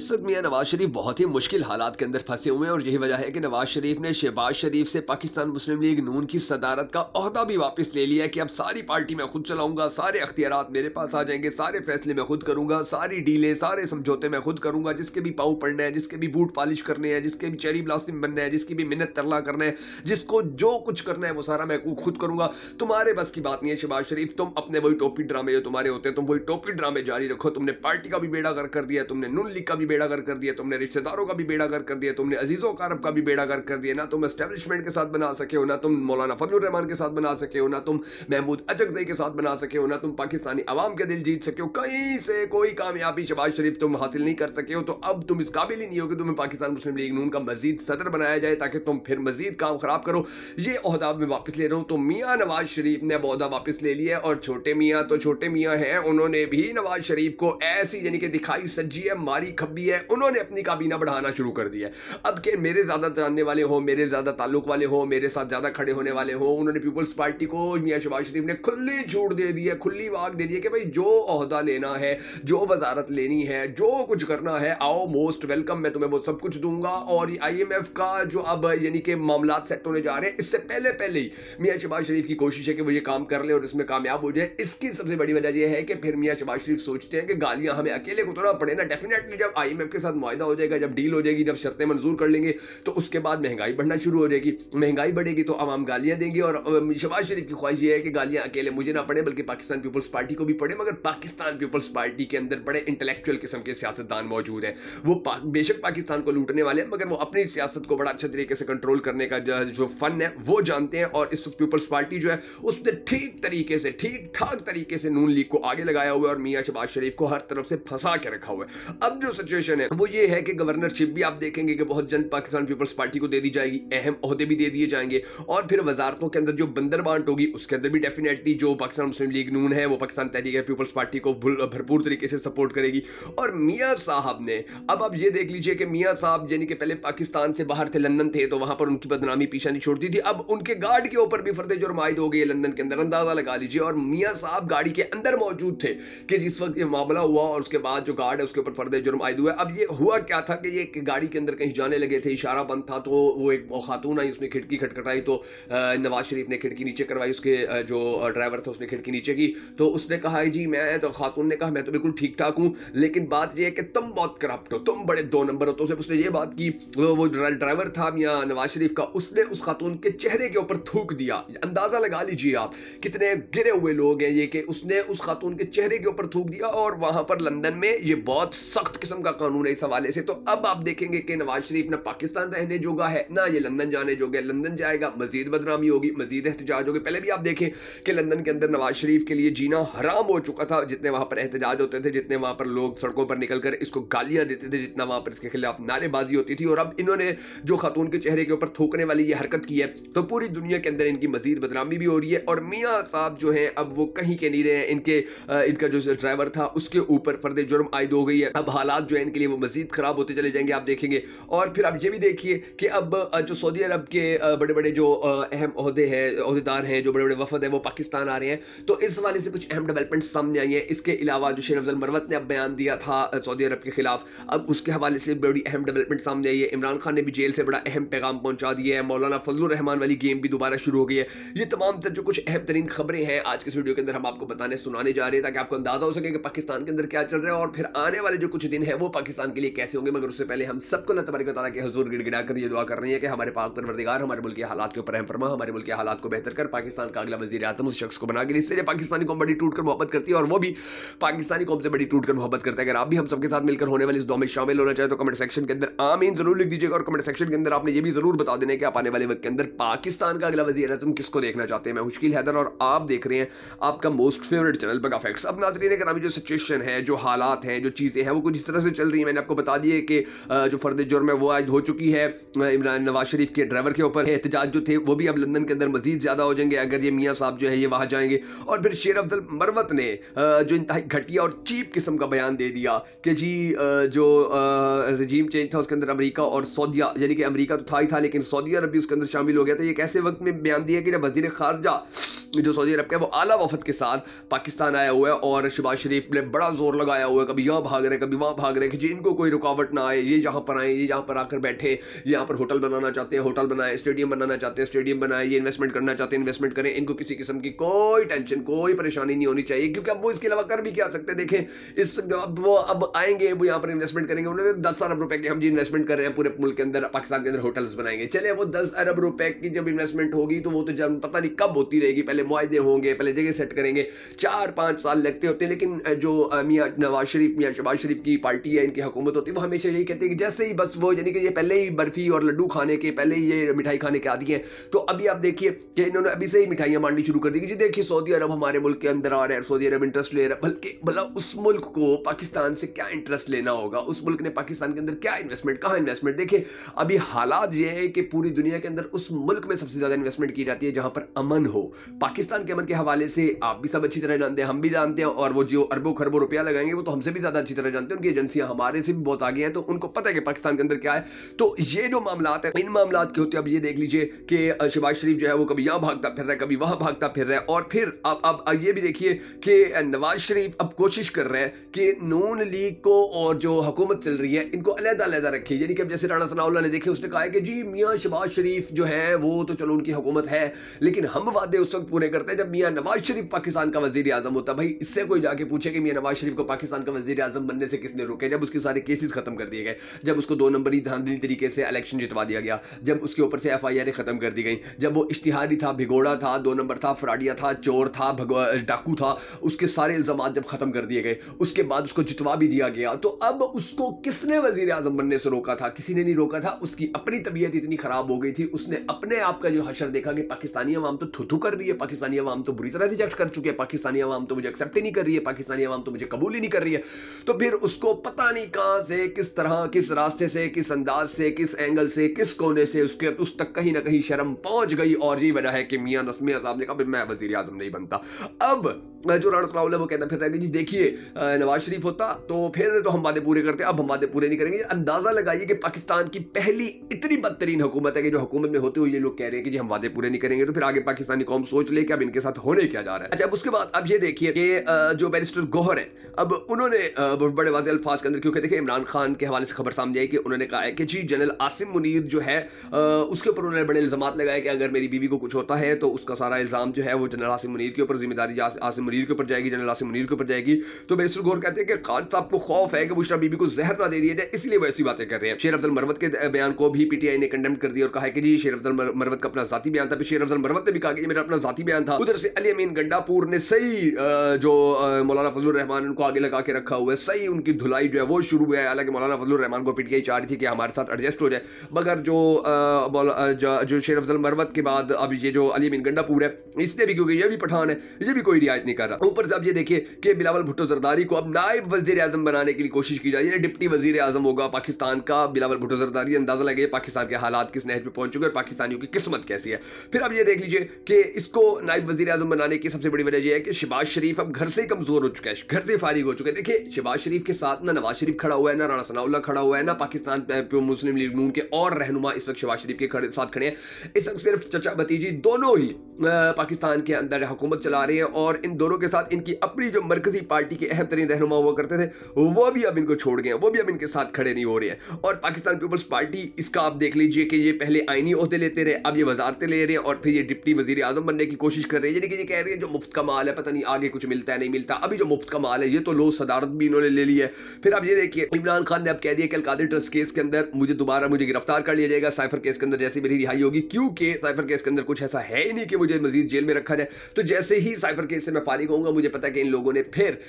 इस वक्त मियां नवाज शरीफ बहुत ही मुश्किल हालात के अंदर फंसे हुए हैं और यही वजह है कि नवाज शरीफ ने शहबाज शरीफ से पाकिस्तान मुस्लिम लीग नून की सदारत का ओहदा भी वापस ले लिया है कि अब सारी पार्टी मैं खुद चलाऊंगा, सारे अख्तियारात मेरे पास आ जाएंगे, सारे फैसले मैं खुद करूंगा, सारी डीलें सारे समझौते मैं खुद करूंगा, जिसके भी पाँव पड़ना है, जिसके भी बूट पॉलिश करने हैं, जिसके भी चेरी ब्लॉसम बनना है, जिसकी भी मिन्नत तरला करना है, जिसको जो कुछ करना है वो सारा मैं खुद करूंगा। तुम्हारे बस की बात नहीं है शहबाज शरीफ, तुम अपने वही टोपी ड्रामे जो तुम्हारे होते हैं तुम वही टोपी ड्रामे जारी रखो। तुमने पार्टी का भी बेड़ा गर्क कर दिया, तुमने नून लीग का भी बेड़ा गर्क कर दिया, तुमने रिश्तेदारों का भी बेड़ा गर्क कर दिया, तुमने अजीजों कारब का भी बेड़ा गर्क कर दिया। ना तुम एस्टेब्लिशमेंट के साथ बना सके हो, ना तुम मौलाना फजलुर रहमान के साथ बना सके हो, ना तुम महमूद अचकज़ई के साथ बना सके हो, ना तुम पाकिस्तानी अवाम के दिल जीत सके हो। कहीं से कोई कामयाबी शहबाज शरीफ तुम हासिल नहीं कर सके हो। तो अब तुम इस काबिल ही नहीं हो कि तुम्हें पाकिस्तान मुस्लिम लीग नून का मजीद सदर बनाया जाए ताकि तुम फिर मजीद काम खराब करो। ये ओहदा मैं वापस ले रहा हूं। तो मियां नवाज शरीफ ने ओहदा वापस ले लिया और छोटे मियां तो छोटे मियां हैं, उन्होंने भी नवाज शरीफ को ऐसी यानी कि दिखाई सज्जी है, मारी खब्बी है, उन्होंने अपनी काबीना बढ़ाना शुरू कर दिया है। अब के मेरे ज्यादा जानने वाले हो, मेरे ज्यादा ताल्लुक वाले हो, मेरे साथ ज्यादा खड़े होने वाले हो, उन्होंने पीपल्स पार्टी को मियां शहबाज शरीफ ने खुली छूट दे दी है, खुली वाक दे दी है कि भाई जो ओहदा लेना है, जो वजारत लेनी है, जो कुछ करना है, आओ मोस्ट वेलकम, मैं तुम्हें वो सब कुछ दूंगा। और IMF का जो अब यानी कि मामलात सेट होने जा रहे हैं, इससे पहले पहले ही मियां शहबाज शरीफ की कोशिश है कि वो ये काम कर ले और इसमें कामयाब हो जाए। इसकी सबसे बड़ी वजह यह है कि फिर मियां शहबाज शरीफ सोचते हैं कि गालियां हमें अकेले को तो ना पड़े ना। डेफिनेटली जब IMF के साथ मुआहदा हो जाएगा, जब डील हो जाएगी, जब शर्तें मंजूर कर लेंगे, तो उसके बाद महंगाई बढ़ना शुरू हो जाएगी। महंगाई बढ़ेगी तो आवाम गालियां देंगे और शहबाज शरीफ की ख्वाहिश ये है कि गालियां अकेले मुझे ना पड़े बल्कि पाकिस्तान पीपल्स पार्टी को भी पड़े। मगर पाकिस्तान पीपल्स पार्टी के अंदर बड़े इंटेलेक्चुअल किस्म के सियासतदान मौजूद हैं। वो बेशक पाकिस्तान को लूटने वाले हैं मगर वो अपनी सियासत को बड़ा अच्छे तरीके से कंट्रोल करने का जो फन है वो जानते हैं। और इस पीपल्स पार्टी जो है उसने ठीक तरीके से, ठीक ठाक तरीके से नून लीग को आगे लगाया हुआ है और मियां शहबाज शरीफ को हर तरफ से फंसा के रखा हुआ है। अब जो सिचुएशन है वो ये है कि गवर्नरशिप भी आप देखेंगे कि बहुत जल्द पाकिस्तान पीपल्स पार्टी को दे दी जाएगी, अहम ओहदे भी दे दिए जाएंगे और फिर वजारतों के अंदर जो बंदर बांट होगी उसके अंदर भी डेफिनेटली जो पाकिस्तान मुस्लिम लीग नून है वो पाकिस्तान तहरीक पीपल्स पार्टी को भरपूर तरीके से सपोर्ट करेगी। और मियां साहब ने अब आप ये देख लीजिए कि मियां साहब यानी कि पहले पाकिस्तान से बाहर थे, लंदन थे, तो वहां पर उनकी बदनामी पीछा नहीं छोड़ती थी। अब उनके गार्ड के ऊपर भी फर्द जुर्म आयद हो गई है लंदन के अंदर, अंदाजा लगा लीजिए। और मियां साहब गाड़ी के अंदर मौजूद थे कि जिस वक्त ये मामला हुआ और उसके बाद जो गार्ड है उसके ऊपर फर्द जुर्म आयद हुआ। अब ये हुआ क्या था कि ये गाड़ी के अंदर कहीं जाने लगे थे, इशारा बंद था, तो वो एक खातून आई, उसने खिड़की खटखटाई तो नवाज शरीफ ने खिड़की नीचे करवाई, उसके जो ड्राइवर था उसने खिड़की नीचे की, तो उसने कहा जी मैं तो, खातून ने कहा मैं तो बिल्कुल ठीक ठाक हूं लेकिन बात यह है कि तुम बहुत करप्ट हो, तुम बड़े दो नंबर हो। तो उसने ये बात की, वो ड्राइवर था मियां नवाज शरीफ का, उसने उस खातून के चेहरे के ऊपर थूक दिया। अंदाजा लगा लीजिए आप कितने गिरे हुए लोग हैं ये कि उसने उस खातून के चेहरे के ऊपर थूक दिया। और वहां पर लंदन में ये बहुत सख्त किस्म का कानून है इस हवाले से। तो अब आप देखेंगे कि नवाज शरीफ ना पाकिस्तान रहने जोगा है ना ये लंदन जाने जोगा है। लंदन जाएगा मजीद बदनामी होगी, मजीद एहतजाज होगी। पहले भी आप देखें कि लंदन के अंदर नवाज शरीफ के लिए जीना हराम हो चुका था, जितने वहां पर एहतजाज होते थे, जितने वहां पर लोग सड़कों पर निकलकर इसको गालियां देते थे, जितना वहां पर इसके खिलाफ नारेबाजी होती थी। और अब इन्होंने जो खातून के चेहरे के ऊपर थूकने वाली ये हरकत की है तो पूरी दुनिया के अंदर इनकी मजीद बदनामी भी हो रही है। और मियां साहब जो हैं अब वो कहीं के नहीं रहे हैं, इनका जो ड्राइवर था उसके ऊपर फर्द जुर्म आयद हो गई है। अब हालात जो है इनके लिए वो मजीद खराब होते चले जाएंगे आप देखेंगे। और फिर आप ये भी देखिए कि अब जो सऊदी अरब के बड़े बड़े जो अहम ओहदेदार हैं, जो बड़े बड़े वफद है वो पाकिस्तान आ रहे हैं। तो इस वाले से कुछ अहम डेवलपमेंट सामने आई है। इसके अलावा जो शेर अफजल मरवत ने अब बयान दिया था सऊदी अरब के खिलाफ, अब उसके हवाले से बड़ी अहम डेवलपमेंट सामने आई है। इमरान खान ने भी जेल से बड़ा अहम पैगाम पहुंचा दिया है। मौलाना फजलुर रहमान वाली गेम भी दोबारा शुरू हो गई है। ये तमाम जो कुछ अहम तरीन खबरें हैं आज के इस वीडियो के अंदर हम आपको बताने सुनाने जा रहे हैं ताकि आपको अंदाजा हो सके कि पाकिस्तान के अंदर क्या चल रहा है और फिर आने वाले जो कुछ दिन है वो पाकिस्तान के लिए कैसे होंगे। मगर उससे पहले हम सबको अल्लाह तबारक व तआला के हुजूर गिड़गिड़ा कर ये दुआ कर रही है कि हमारे पाक परवरदिगार हमारे मुल्क के हालात के ऊपर रहम फरमा, हमारे मुल्क के हालात को बेहतर कर, पाकिस्तान का अगला वजीर आज़म उस शख्स को बना के इससे पाकिस्तानी कौम बड़ी टूट कर मोहब्बत करती है और वो भी पाकिस्तानी कौम से बड़ी टूट कर मोहब्बत करता है। अगर आप भी हम सबके साथ मिलकर होने वाली इस दुआ में शामिल होना चाहे तो कमेंट सेक्शन के अंदर आमीन जरूर लिख दीजिएगा। और कमेंट सेक्शन के अंदर आपने ये भी जरूर बता देना कि आप आने वाले वक्त के अंदर पाकिस्तान का अगला वजीर आज़म किसको देखना चाहते हैं। मैं मुश्किल हैदर और आप देख रहे हैं आपका मोस्ट फेवरेट चैनल बगा फैक्ट्स। अब नाज़रीन करामी जो सिचुएशन है, जो हालात हैं, जो चीजें हैं वो कुछ इस तरह से चल रही है। मैंने आपको बता दिए कि जो फर्द जुर्म है वो आज हो चुकी है इमरान नवाज शरीफ के ड्राइवर के ऊपर। एहतजाज जो थे वो भी अब लंदन के अंदर मजीद ज्यादा हो जाएंगे अगर ये मियां साहब जो है ये वहां जाएंगे। और फिर शेर अफजल मरवत ने जो इंतहाई घटिया और चीप किस्म का बयान दे दिया कि जी जो रजीम चेंज था उसके अंदर अमेरिका और सऊदिया, यानी कि अमेरिका तो था ही था लेकिन सऊदी अरब भी उसके अंदर शामिल हो गया था। ये कैसे वक्त में बयान दिया कि वजीर खारजा जो सऊदी अरब का वो आला वफद के साथ पाकिस्तान आया हुआ है और शहबाज शरीफ ने बड़ा जोर लगाया हुआ है, कभी यहाँ भाग रहे कभी वहां भाग रहे, कि जी इनको कोई रुकावट ना आए, ये जहां पर आए, ये यहाँ पर आकर बैठे, यहाँ पर होटल बनाना चाहते हैं होटल बनाए, स्टेडियम बनाना चाहते हैं स्टेडियम बनाए, ये इन्वेस्टमेंट करना चाहते हैं इन्वेस्टमेंट करें, इनको किसी किस्म की कोई टेंशन कोई परेशानी नहीं होनी चाहिए, क्योंकि अब वो इसके अलावा कर भी क्या सकते हैं। देखें इस अब आएंगे वो यहाँ पर इन्वेस्टमेंट करेंगे, उन्होंने 10 अरब रुपए के हम जी इन्वेस्टमेंट कर रहे हैं पूरे मुल्क के अंदर, पाकिस्तान के अंदर होटल्स बनाएंगे। चले वो 10 अरब रुपए की जब इन्वेस्टमेंट होगी तो वो तो जब पता नहीं कब होती रहेगी, पहले मुआहदे होंगे, पहले जगह सेट करेंगे, 4-5 साल लगते होते हैं। लेकिन जो मियां नवाज शरीफ, मियां शहबाज शरीफ की पार्टी है, इनकी हुकूमत होती है, वो हमेशा यही कहते हैं कि जैसे ही बस वो यानी कि ये पहले ही बर्फी और लड्डू खाने के, पहले ही ये मिठाई खाने के आदी हैं, तो अभी आप देखिए कि इन्होंने अभी से ही मिठाइयां बांटनी शुरू कर दी कि जी देखिए सऊदी अरब हमारे मुल्क के अंदर आ रहा है, सऊदी अरब इंटरेस्ट ले रहा है। बल्कि भला उस मुल्क को पाकिस्तान से क्या इंटरेस्ट लेना होगा, उस मुल्क ने पाकिस्तान के अंदर क्या इन्वेस्टमेंट, कहां इन्वेस्टमेंट। देखिए अभी हालात ये है कि पूरी दुनिया के अंदर उस मुल्क में सबसे ज्यादा इन्वेस्टमेंट की जाती है जहां पर अमन हो। पाकिस्तान के अमन के हवाले से आप भी सब अच्छी तरह जानते हैं, हम भी जानते हैं, और वो जो अरबों खरबों रुपया लगाएंगे वो तो हमसे भी ज्यादा अच्छी तरह जानते हैं, उनकी एजेंसियां हमारे से भी बहुत आगे हैं, तो उनको पता है कि पाकिस्तान के अंदर क्या है। तो ये जो मामलात है, इन मामलात के होते अब ये देख लीजिए कि शहबाज शरीफ जो है वो कभी यहां भागता फिर रहा है, कभी वहां भागता फिर रहा है, और फिर अब ये भी देखिए कि नवाज शरीफ अब कोशिश कर रहे हैं कि नून लीग को और जो हुकूमत चल रही है इनको अलग-अलग रखे, यानी कि अब जैसे राणा सनाउल्लाह ने देखे, उसने कहा है कि जी मियां शहबाज शरीफ जो है वो तो चलो उनकी हुकूमत है, लेकिन हम वादे उस वक्त पूरे करते हैं जब मियां नवाज शरीफ पाकिस्तान का वजीर आजम होता। भाई इससे कोई जाके पूछे कि मियां नवाज शरीफ को पाकिस्तान का वजीर आजम बनने से किसने रोके, जब उसके सारे केसेस खत्म कर दिए गए, जब उसको 2 नंबरी धांधली तरीके से इलेक्शन जितवा दिया गया, जब उसके ऊपर से FIR खत्म कर दी गई, जब वो इश्तिहारी था, भिगोड़ा था, 2 नंबर था, फ्राडिया था, चोर था, डाकू था, उसके सारे इल्जामात जब खत्म कर दिए गए, उसके बाद उसको जितवा भी दिया गया, तो अब उसको किसने वजीर आजम बनने से रोका था? किसी ने नहीं रोका था। उसकी अपनी तबीयत इतनी खराब हो गई थी, उसने अपने आप का जो हशर देखा कि पाकिस्तानी अवाम तो थुथु कर रही है, पाकिस्तानी अवाम तो बुरी तरह रिजेक्ट कर चुके हैं, पाकिस्तानी अवाम तो मुझे एक्सेप्ट ही नहीं कर रही है, पाकिस्तानी अवाम तो मुझे कबूल ही नहीं कर रही है। तो फिर उसको पता नहीं कहां से, किस तरह, किस रास्ते से, किस अंदाज से, किस एंगल से, किस कोने से उसके उस तक कहीं ना कहीं शर्म पहुंच गई, और ये वजह है कि मियां नस्मी साहब ने कहा मैं वजीर आजम नहीं बनता। अब जो राणा सनाउल्लाह वो कहता फिर रहा है कि जी देखिए नवाज शरीफ होता तो फिर तो हम वादे पूरे करते, अब हम वादे पूरे नहीं करेंगे। अंदाजा लगाइए कि पाकिस्तान की पहली इतनी बदतरीन हुकूमत है कि जो हुकूमत में होते हुए ये लोग कह रहे हैं कि जी हम वादे पूरे नहीं करेंगे, तो फिर आगे पाकिस्तानी कौम सोच ले कि अब इनके साथ होने क्या जा रहा है। अच्छा, अब उसके बाद अब ये देखिए कि जो बैरिस्टर गौहर है, अब उन्होंने बड़े वाज़ेह अल्फाज के अंदर, क्योंकि देखिए इमरान खान के हवाले से खबर सामने आई कि उन्होंने कहा है कि जी जनरल आसिम मुनीर जो है उसके ऊपर उन्होंने बड़े इल्जाम लगाए कि अगर मेरी बीवी को कुछ होता है तो उसका सारा इल्जाम जो है वो जनरल आसिम मुनीर के ऊपर, जिम्मेदारी आसिम मुनीर के ऊपर जाएगी, जनरल आसिम मुनीर के ऊपर जाएगी। तो बैरिस्टर गौहर कहते हैं कि खान साहब को खौफ है कि बुशरा बीबी को जहर ना दे दिया जाए, इसलिए वो ऐसी बातें कर रहे हैं। शेर अफजल मरवत के बयान को भी PTI ने कंडेम कर दिया और कहा है कि जी शेर अफजल मरवत का अपना जाती बयान था, फिर शेर अफजल मरवत ने भी कहा कि मेरा अपना जाती बयान था। उधर से अली अमीन गंडापुर ने सही जो मौलाना फजलुर रहमान उनको आगे लगा के रखा हुआ है, सही उनकी धुलाई जो है वो शुरू हुआ है। हालांकि मौलाना फजलुर रहमान को PTI चाह रही थी कि हमारे साथ एडजस्ट हो जाए, मगर जो शेर अफजल मरवत के बाद अब ये जो अली अमीन गंडापुर है, इसने भी, क्योंकि ये भी पठान है, ये भी कोई रियायत नहीं कर रहा। ऊपर से अब ये देखिए कि बिलावल भुट्टो जरदारी को अब नायब वजीर आजम बनाने के लिए कोशिश की जा रही है, डिप्टी वजीर आजम होगा पाकिस्तान का बिलावल भुट्टो जरदारी। अंदाजा लगे पाकिस्तान के हालात किस नहज पे पहुंच चुके हैं, पाकिस्तानियों की किस्मत कैसी है। फिर अब ये देख लीजिए कि इसको नायब वजीर आजम बनाने की सबसे बड़ी वजह यह है कि शहबाज शरीफ अब घर से कमजोर हो चुका है, घर से फारिग हो चुके हैं। देखिए शहबाज शरीफ के साथ ना नवाज शरीफ खड़ा हुआ है, ना राणा सनाउल्लाह खड़ा हुआ है, ना पाकिस्तान मुस्लिम लीग नून के और रहनुमा इस वक्त शहबाज शरीफ के साथ खड़े हैं। इस वक्त सिर्फ चचा भतीजी दोनों ही पाकिस्तान के अंदर हुकूमत चला रहे हैं, और इन दोनों के साथ इनकी अपनी जो मरकजी पार्टी के अहम तरीन रहनुमा हुआ करते थे वो भी अब इनको छोड़ गए, वो भी अब इनके साथ खड़े नहीं हो रहे हैं। और पाकिस्तान पीपल्स पार्टी, इसका आप देख लीजिए कि ये पहले आईनी ओहदे लेते रहे, अब ये वजारतें ले रहे हैं, और फिर ये डिप्टी वजीर आजम बनने की कोशिश कर रहे हैं। यानी कि ये कह रहे हैं जो मुफ्त का माल है पता नहीं आगे कुछ मिलता है नहीं मिलता, अभी जो मुफ्त का माल है ये तो लो सदारत भी इन्होंने ले ली है। फिर अब ये देखिए इमरान खान ने अब कह दिया कि अलकादिर ट्रस्ट केस के अंदर मुझे गिरफ्तार कर लिया जाएगा साइफर केस के अंदर जैसे मेरी रिहाई होगी, क्योंकि साइफर केस के अंदर कुछ ऐसा है ही नहीं कि मुझे मजीद जेल में रखा जाए। तो जैसे ही साइफर केस से मैं फारिग होऊंगा, मुझे पता है कि इन लोगों ने फिर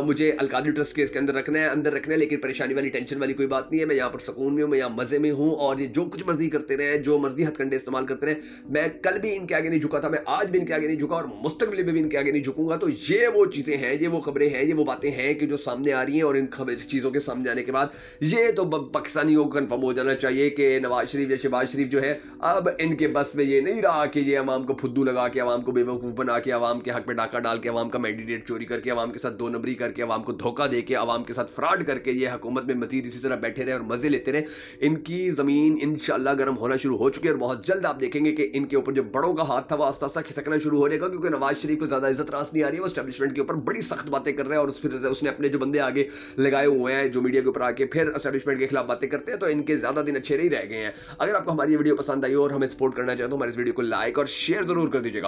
मुझे अलकादिर ट्रस्ट केस के अंदर रखना है, लेकिन परेशानी वाली टेंशन वाली कोई बात नहीं है। मैं यहाँ पर सुकून में हूँ, मैं यहाँ मजे में हूँ, और ये जो कुछ मर्जी करते रहे, जो मर्जी हथकंडे इस्तेमाल करते रहे, मैं कल भी इनके आगे नहीं झुका था, मैं आज भी इनके आगे नहीं झुका, और मुस्तकबिल में भी इनके आगे नहीं झुकूंगा। तो ये वो चीजें हैं, ये वो खबरें हैं, ये वो बातें हैं कि जो सामने आ रही हैं, और इन चीजों के सामने आने के बाद ये तो पाकिस्तानियों को कंफर्म हो जाना चाहिए कि नवाज शरीफ या शहबाज शरीफ जो है अब इनके बस में ये नहीं रहा कि ये अवाम को फुद्दू लगा के, अवाम को बेवकूफ बना के, अवाम के हक पे डाका डाल के, अवाम का मैंडेट चोरी करके, अवाम के साथ 2 नंबरी करके, अवाम को धोखा देके, अवाम के साथ फ्रॉड करके ये हुकूमत में मजीद इसी तरह बैठे रहे और मजे लेते रहे। इनकी जमीन इंशाल्लाह गर्म होना शुरू हो चुकी है, और बहुत जल्द आप देखेंगे कि इनके ऊपर जो बड़ों का हाथ था वो आस्ता आस्ता खिसकना शुरू हो जाएगा, क्योंकि नवाज शरीफ को ज्यादा इज्जत रास नहीं आ रही है, वो एस्टैब्लिशमेंट के ऊपर बड़ी सख्त बातें कर रहे हैं, और फिर उसने अपने जो बंदे आगे लगाए हुए हैं जो मीडिया के ऊपर आके फिर एस्टेब्लिशमेंट के खिलाफ बातें करते हैं, तो इनके ज्यादा दिन अच्छे नहीं रह गए हैं। अगर आपको हमारी ये वीडियो पसंद आई हो और हमें सपोर्ट करना चाहें तो हमारे इस वीडियो को लाइक और शेयर जरूर कर दीजिएगा।